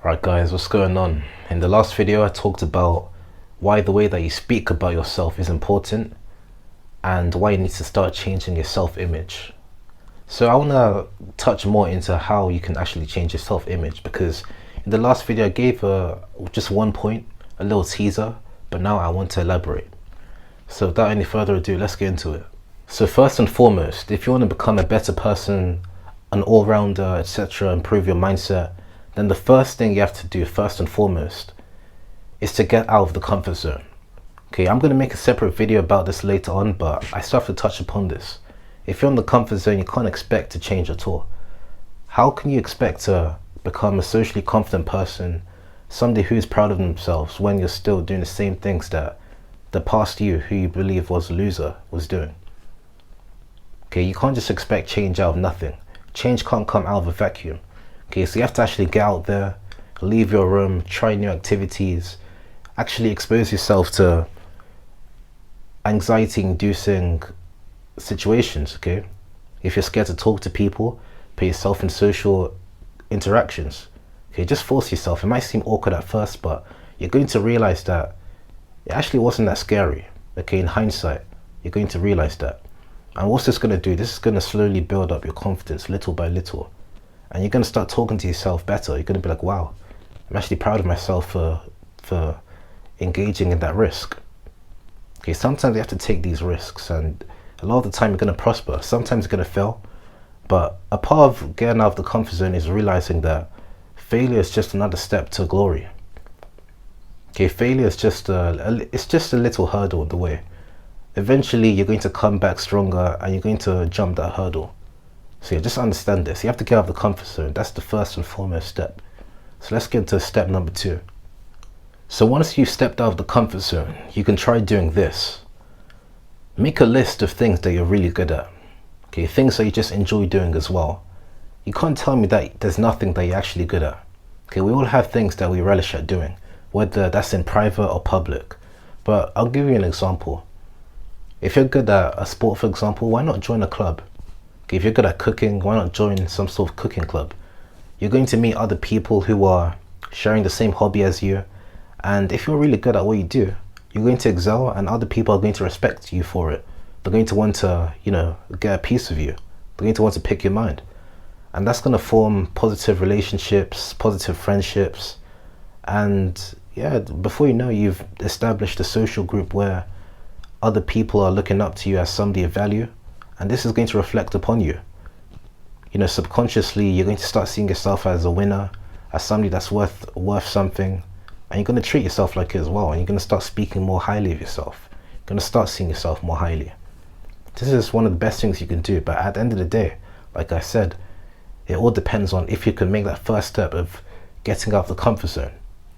Alright guys, what's going on? In the last video I talked about why the way that you speak about yourself is important and why you need to start changing your self-image. So I want to touch more into how you can actually change your self-image, because in the last video I gave just one point, a little teaser, but now I want to elaborate. So without any further ado, let's get into it. So first and foremost, if you want to become a better person, an all-rounder, etc., improve your mindset, then the first thing you have to do first and foremost is to get out of the comfort zone. Okay, I'm going to make a separate video about this later on, but I still have to touch upon this. If you're in the comfort zone, you can't expect to change at all. How can you expect to become a socially confident person, somebody who's proud of themselves, when you're still doing the same things that the past you, who you believe was a loser, was doing? Okay, you can't just expect change out of nothing. Change can't come out of a vacuum. Okay, so you have to actually get out there, leave your room, try new activities, actually expose yourself to anxiety-inducing situations, okay? If you're scared to talk to people, put yourself in social interactions. Okay, just force yourself. It might seem awkward at first, but you're going to realize that it actually wasn't that scary. Okay, in hindsight, you're going to realize that. And what's this going to do? This is going to slowly build up your confidence little by little. And you're going to start talking to yourself better. You're going to be like, wow, I'm actually proud of myself for engaging in that risk. Okay, sometimes you have to take these risks, and a lot of the time you're going to prosper. Sometimes you're going to fail. But a part of getting out of the comfort zone is realizing that failure is just another step to glory. Okay, failure is just it's just a little hurdle on the way. Eventually you're going to come back stronger and you're going to jump that hurdle. So yeah, just understand this. You have to get out of the comfort zone. That's the first and foremost step. So let's get into step number 2. So once you've stepped out of the comfort zone, you can try doing this. Make a list of things that you're really good at. Okay, things that you just enjoy doing as well. You can't tell me that there's nothing that you're actually good at. Okay, we all have things that we relish at doing, whether that's in private or public. But I'll give you an example. If you're good at a sport, for example, why not join a club? Okay, if you're good at cooking, why not join some sort of cooking club? You're going to meet other people who are sharing the same hobby as you. And if you're really good at what you do, you're going to excel, and other people are going to respect you for it. They're going to want to, get a piece of you. They're going to want to pick your mind. And that's going to form positive relationships, positive friendships. And yeah, before you know, you've established a social group where other people are looking up to you as somebody of value. And this is going to reflect upon you. Subconsciously, you're going to start seeing yourself as a winner, as somebody that's worth something. And you're going to treat yourself like it as well. And you're going to start speaking more highly of yourself. You're going to start seeing yourself more highly. This is one of the best things you can do. But at the end of the day, like I said, it all depends on if you can make that first step of getting out of the comfort zone.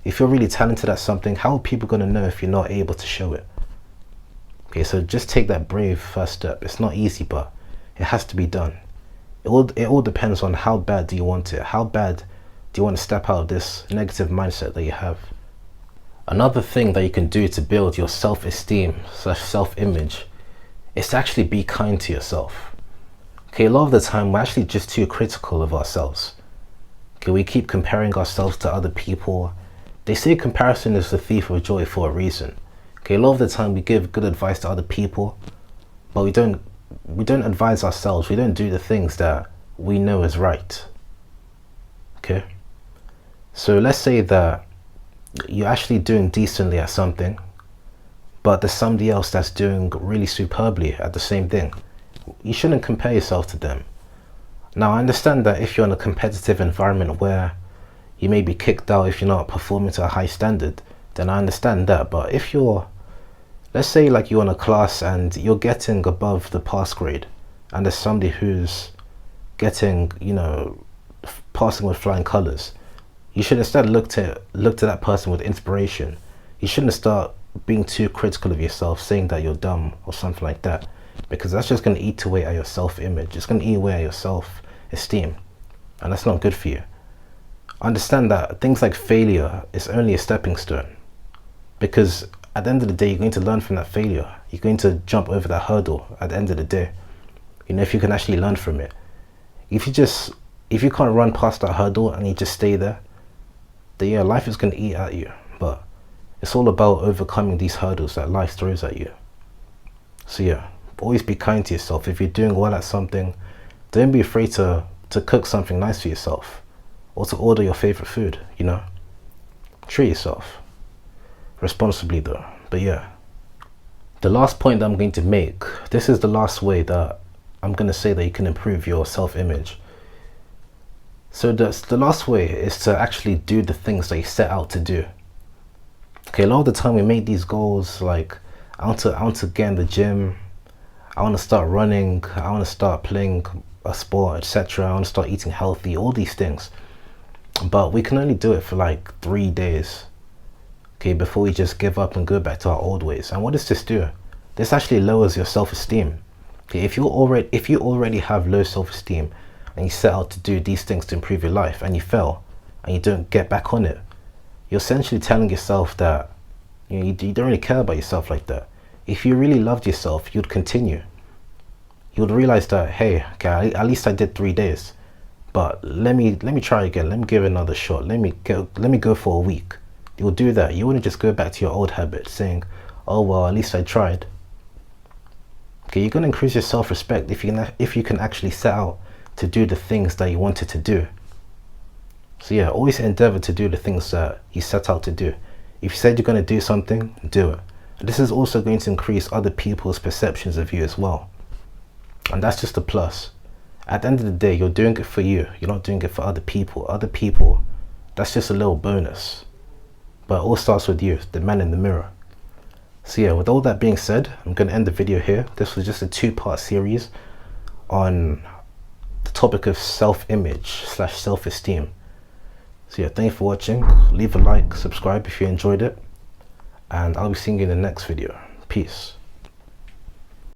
If you're really talented at something, how are people going to know if you're not able to show it? Okay, so just take that brave first step. It's not easy, but it has to be done. It all depends on how bad do you want it. How bad do you want to step out of this negative mindset that you have? Another thing that you can do to build your self-esteem / self-image is to actually be kind to yourself. Okay, a lot of the time we're actually just too critical of ourselves. Okay, we keep comparing ourselves to other people. They say comparison is the thief of joy for a reason. Okay, a lot of the time we give good advice to other people, but we don't advise ourselves. We don't do the things that we know is right. Okay, so let's say that you're actually doing decently at something, but there's somebody else that's doing really superbly at the same thing. You shouldn't compare yourself to them. Now, I understand that if you're in a competitive environment where you may be kicked out if you're not performing to a high standard, then I understand that. But if let's say like you're in a class and you're getting above the pass grade, and there's somebody who's getting, passing with flying colors, you should instead look to that person with inspiration. You shouldn't start being too critical of yourself, saying that you're dumb or something like that, because that's just going to eat away at your self-image. It's going to eat away at your self-esteem, and that's not good for you. Understand that things like failure is only a stepping stone, because at the end of the day, you're going to learn from that failure. You're going to jump over that hurdle at the end of the day. If you can actually learn from it. If you can't run past that hurdle and you just stay there, then yeah, life is going to eat at you. But it's all about overcoming these hurdles that life throws at you. So yeah, always be kind to yourself. If you're doing well at something, don't be afraid to cook something nice for yourself, or to order your favorite food, you know. Treat yourself responsibly though. But yeah, the last point that I'm going to make, this is the last way that I'm going to say that you can improve your self-image. So the last way is to actually do the things that you set out to do. Okay, a lot of the time we make these goals like, I want to get in the gym, I want to start running, I want to start playing a sport, etc. I want to start eating healthy, all these things. But we can only do it for like 3 days, okay, before we just give up and go back to our old ways. And what does this do? This actually lowers your self-esteem. Okay, if you already have low self-esteem and you set out to do these things to improve your life and you fail and you don't get back on it, you're essentially telling yourself that you don't really care about yourself like that. If you really loved yourself, you'd continue. You'd realize that, hey, okay, at least I did 3 days, but let me try again. Let me give it another shot. Let me go for a week. You'll do that. You wouldn't just go back to your old habit saying, oh well, at least I tried. Okay, you're gonna increase your self-respect if you can actually set out to do the things that you wanted to do. So yeah, always endeavor to do the things that you set out to do. If you said you're going to do something, do it. And this is also going to increase other people's perceptions of you as well. And that's just a plus. At the end of the day, you're doing it for you. You're not doing it for other people. Other people, that's just a little bonus. But it all starts with you, the man in the mirror. So yeah, with all that being said, I'm going to end the video here. This was just a 2-part series on the topic of self-image / self-esteem. So yeah, thank you for watching. Leave a like, subscribe if you enjoyed it, and I'll be seeing you in the next video. Peace.